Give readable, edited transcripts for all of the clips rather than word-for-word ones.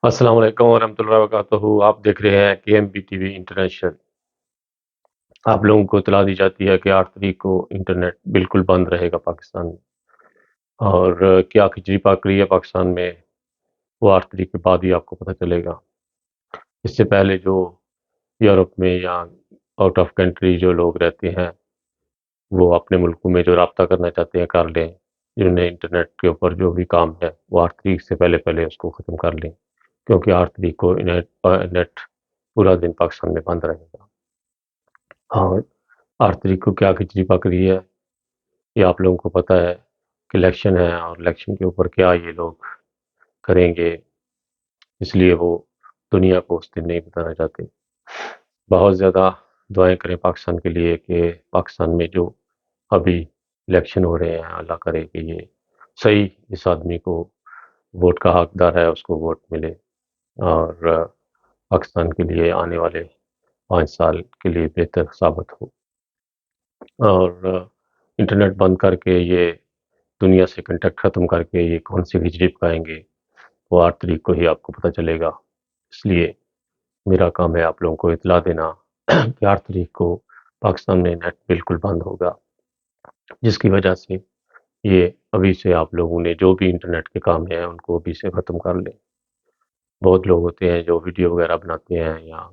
السلام علیکم ورحمۃ اللہ وبرکاتہ۔ آپ دیکھ رہے ہیں کے M B T V International. آپ لوگوں کو اطلاع دی جاتی ہے کہ 8 تاریخ کو انٹرنیٹ بالکل بند رہے گا پاکستان میں، اور کیا کھچڑی پک رہی ہے پاکستان میں وہ 8 تاریخ کے بعد ہی آپ کو پتہ چلے گا۔ اس سے پہلے جو یورپ میں یا آؤٹ آف کنٹری جو لوگ رہتے ہیں وہ اپنے ملکوں میں جو رابطہ کرنا چاہتے ہیں کر لیں، جنہوں نے انٹرنیٹ کے اوپر جو بھی کام ہے وہ 8 تاریخ سے پہلے پہلے اس کو ختم کر لیں، کیونکہ 8 تاریخ کو نیٹ پورا دن پاکستان میں بند رہے گا۔ اور 8 تاریخ کو کیا کھچڑی پک رہی ہے یہ آپ لوگوں کو پتہ ہے کہ الیکشن ہے، اور الیکشن کے اوپر کیا یہ لوگ کریں گے، اس لیے وہ دنیا کو اس دن نہیں بتانا چاہتے۔ بہت زیادہ دعائیں کریں پاکستان کے لیے کہ پاکستان میں جو ابھی الیکشن ہو رہے ہیں اللہ کرے کہ یہ صحیح اس آدمی کو ووٹ کا حقدار ہے اس کو ووٹ ملے، اور پاکستان کے لیے آنے والے 5 سال کے لیے بہتر ثابت ہو۔ اور انٹرنیٹ بند کر کے یہ دنیا سے کنٹیکٹ ختم کر کے یہ کون سی کھچڑی پکائیں گے وہ 8 تاریخ کو ہی آپ کو پتہ چلے گا۔ اس لیے میرا کام ہے آپ لوگوں کو اطلاع دینا کہ 8 تاریخ کو پاکستان میں نیٹ بالکل بند ہوگا، جس کی وجہ سے یہ ابھی سے آپ لوگوں نے جو بھی انٹرنیٹ کے کام ہیں ان کو ابھی سے ختم کر لیں۔ بہت لوگ ہوتے ہیں جو ویڈیو وغیرہ بناتے ہیں یا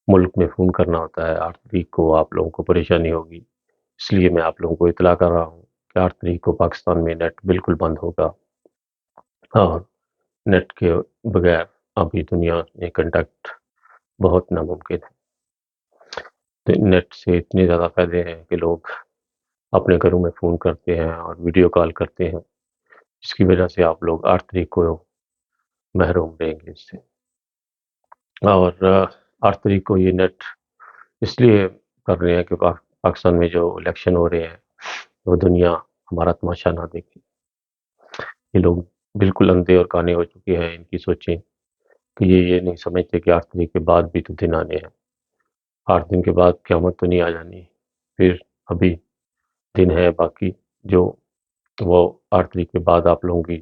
ملک میں فون کرنا ہوتا ہے، 8 تاریخ کو آپ لوگوں کو پریشانی ہوگی، اس لیے میں آپ لوگوں کو اطلاع کر رہا ہوں کہ 8 تاریخ کو پاکستان میں نیٹ بالکل بند ہوگا، اور نیٹ کے بغیر ابھی دنیا میں کنٹیکٹ بہت ناممکن ہے۔ تو نیٹ سے اتنے زیادہ فائدے ہیں کہ لوگ اپنے گھروں میں فون کرتے ہیں اور ویڈیو کال کرتے ہیں، جس کی وجہ سے آپ لوگ 8 تاریخ کو محروم رہیں گے اس سے۔ اور 8 تاریخ کو یہ نیٹ اس لیے کر رہے ہیں کہ پاکستان میں جو الیکشن ہو رہے ہیں وہ دنیا ہمارا تماشا نہ دیکھے۔ یہ لوگ بالکل اندھے اور کانے ہو چکے ہیں، ان کی سوچیں کہ یہ نہیں سمجھتے کہ 8 تاریخ کے بعد بھی تو دن آنے ہیں، 8 دن کے بعد قیامت تو نہیں آ جانی، پھر ابھی دن ہے باقی جو وہ 8 تاریخ کے بعد آپ لوگوں کی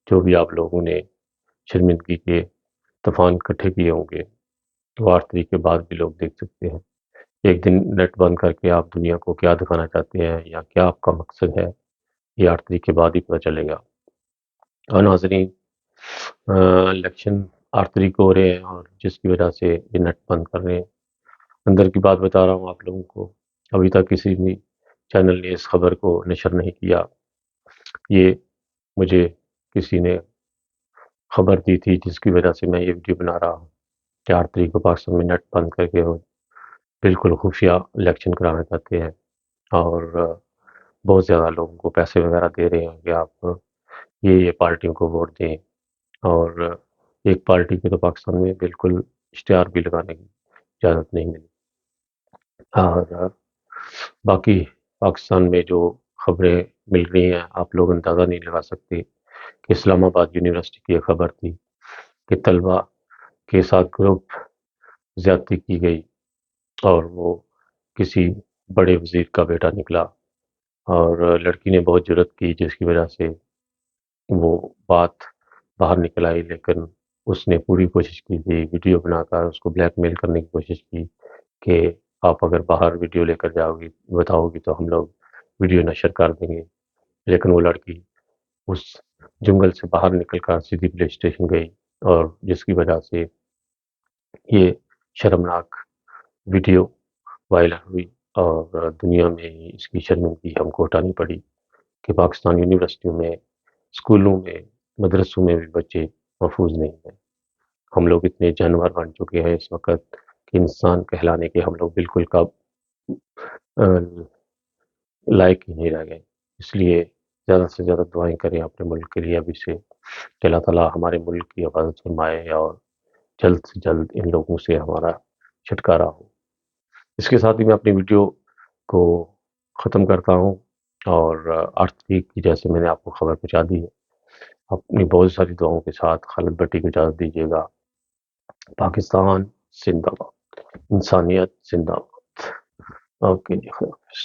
جو بھی آپ لوگوں نے شرمندگی کے طوفان اکٹھے کیے ہوں گے وہ 8 تاریخ کے بعد بھی لوگ دیکھ سکتے ہیں۔ ایک دن نیٹ بند کر کے آپ دنیا کو کیا دکھانا چاہتے ہیں یا کیا آپ کا مقصد ہے یہ 8 تاریخ کے بعد ہی پتہ چلے گا۔ اور ناظرین، الیکشن 8 تاریخ کو ہو رہے ہیں اور جس کی وجہ سے یہ نیٹ بند کر رہے ہیں۔ اندر کی بات بتا رہا ہوں آپ لوگوں کو، ابھی تک کسی بھی چینل نے اس خبر کو نشر نہیں کیا۔ یہ مجھے کسی نے خبر دی تھی جس کی وجہ سے میں یہ ویڈیو بنا رہا ہوں کہ 8 تاریخ کو پاکستان میں نیٹ بند کر کے وہ بالکل خفیہ الیکشن کرانا چاہتے ہیں، اور بہت زیادہ لوگوں کو پیسے وغیرہ دے رہے ہیں کہ آپ یہ پارٹیوں کو ووٹ دیں، اور ایک پارٹی کے تو پاکستان میں بالکل اشتہار بھی لگانے کی اجازت نہیں ملی۔ اور باقی پاکستان میں جو خبریں مل رہی ہیں آپ لوگ اندازہ نہیں لگا سکتے کہ اسلام آباد یونیورسٹی کی ایک خبر تھی کہ طلبہ کے ساتھ گروپ زیادتی کی گئی، اور وہ کسی بڑے وزیر کا بیٹا نکلا، اور لڑکی نے بہت جرأت کی جس کی وجہ سے وہ بات باہر نکل آئی، لیکن اس نے پوری کوشش کی تھی ویڈیو بنا کر اس کو بلیک میل کرنے کی کوشش کی کہ آپ اگر باہر ویڈیو لے کر جاؤ گی بتاؤ گی تو ہم لوگ ویڈیو نشر کر دیں گے، لیکن وہ لڑکی اس جنگل سے باہر نکل کر سیدھی پولیس اسٹیشن گئی، اور جس کی وجہ سے یہ شرمناک ویڈیو وائرل ہوئی، اور دنیا میں اس کی شرمندگی ہم کو اٹھانی پڑی کہ پاکستان یونیورسٹیوں میں، اسکولوں میں، مدرسوں میں بھی بچے محفوظ نہیں ہیں۔ ہم لوگ اتنے جانور بن چکے ہیں اس وقت کہ انسان کہلانے کے ہم لوگ بالکل لائق ہی نہیں رہ گئے۔ اس لیے زیادہ سے زیادہ دعائیں کریں اپنے ملک کے لیے ابھی سے کہ اللہ تعالیٰ ہمارے ملک کی حفاظت فرمائے اور جلد سے جلد ان لوگوں سے ہمارا چھٹکارا ہو۔ اس کے ساتھ ہی میں اپنی ویڈیو کو ختم کرتا ہوں، اور 8 تاریخ کی جیسے میں نے آپ کو خبر پہنچا دی ہے، اپنی بہت ساری دعاؤں کے ساتھ خالد بھٹی کو اجازت دیجیے گا۔ پاکستان زندہ باد، انسانیت زندہ باد۔ اوکے جی، خدا حافظ۔